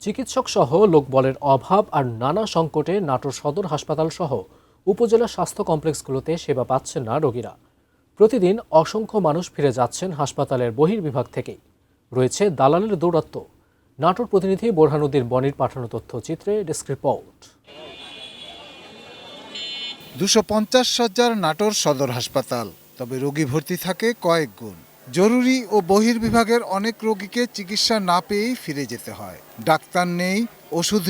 চিকিৎসক সহ লোকবলের অভাব আর নানা সংকটে নাটোর সদর হাসপাতাল সহ উপজেলা স্বাস্থ্য কমপ্লেক্সগুলোতে সেবা পাচ্ছেন না রোগীরা। প্রতিদিন অসংখ্য মানুষ ফিরে যাচ্ছেন হাসপাতালের বহির্বিভাগ থেকেই। রয়েছে দালালের দৌরাত্ম্য। নাটোর প্রতিনিধি বোরহানুদ্দিন বনির পাঠানো তথ্যচিত্রে ডেস্ক রিপোর্ট। 250 শয্যার নাটোর সদর হাসপাতাল, তবে রোগী ভর্তি থাকে কয়েক গুণ। জরুরি ও বহির্বিভাগের অনেক রোগীকে চিকিৎসা না পেয়েই ফিরে যেতে হয়। ডাক্তার নেই, ওষুধ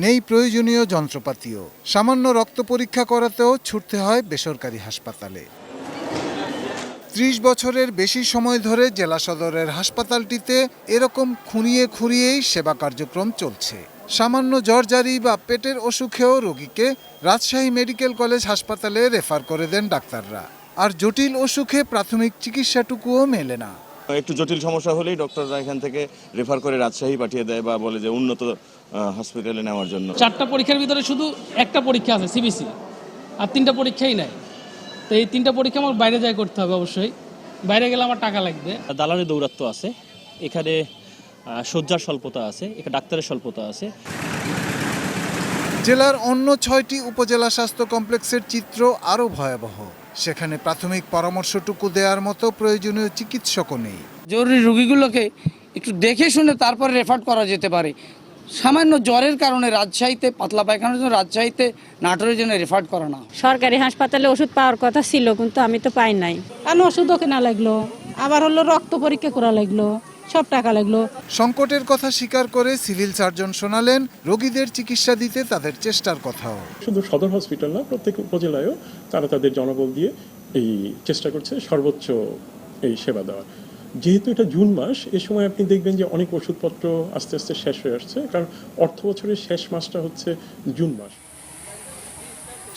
নেই প্রয়োজনীয় যন্ত্রপাতিও। সামান্য রক্ত পরীক্ষা করাতেও ছুটতে হয় বেসরকারি হাসপাতালে। 30 বছরের বেশি সময় ধরে জেলা সদরের হাসপাতালটিতে এরকম খুঁড়িয়েই সেবা কার্যক্রম চলছে। সামান্য জ্বরজারি বা পেটের অসুখেও রোগীকে রাজশাহী মেডিকেল কলেজ হাসপাতালে রেফার করে দেন ডাক্তাররা। আর জটিল অসুখে প্রাথমিক চিকিৎসাটুকুও মেলে না। একটু জটিল সমস্যা হলেই ডক্টররা এখান থেকে রেফার করে রাজশাহী পাঠিয়ে দেয় বা বলে যে উন্নত হসপিটালে নেওয়ার জন্য। 4টা পরীক্ষার ভিতরে শুধু একটা পরীক্ষা আছে সিবিসি, আর 3টা পরীক্ষাই নাই। তো এই 3টা পরীক্ষা আমার বাইরে যাই করতে হবে, অবশ্যই বাইরে গেলে আমার টাকা লাগবে। দালালের দৌরাত্ম্য আছে এখানে, শয্যার স্বল্পতা আছে, এখানে ডাক্তারের স্বল্পতা আছে। জেলার অন্য 6টি উপজেলা স্বাস্থ্য কমপ্লেক্সের চিত্র আরও ভয়াবহ। সেখানে প্রাথমিক পরামর্শটুকু দেওয়ার মতো প্রয়োজনীয় চিকিৎসকও নেই। জরুরি রোগীগুলোকে একটু দেখে শুনে তারপরে রেফার করা যেতে পারে। সামান্য জ্বরের কারণে রাজশাহীতে, পাতলা পায়খানার জন্য রাজশাহীতে, নাটোরের জন্য রেফার করা না। সরকারি হাসপাতালে ওষুধ পাওয়ার কথা ছিল, কিন্তু আমি তো পাই নাই। কারণ ওষুধও কেনা লাগলো, আবার হলো রক্ত পরীক্ষা করা লাগলো, সব টাকা লাগলো। সংকটের কথা স্বীকার করে সিভিল সার্জন শোনালেন রোগীদের চিকিৎসা দিতে তাদের চেষ্টার কথাও। শুধু সদর হসপিটাল না, প্রত্যেক উপজেলায়ও তারা তাদের জনবল দিয়ে এই চেষ্টা করছে সর্বোচ্চ এই সেবা দেওয়ার। যেহেতু এটা জুন মাস, এ সময় আপনি দেখবেন যে অনেক ওষুধপত্র আস্তে আস্তে শেষ হয়ে আসছে, কারণ অর্থ বছরের শেষ মাসটা হচ্ছে জুন মাস।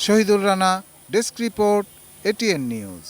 Shahidul Rana, desk report, ATN news.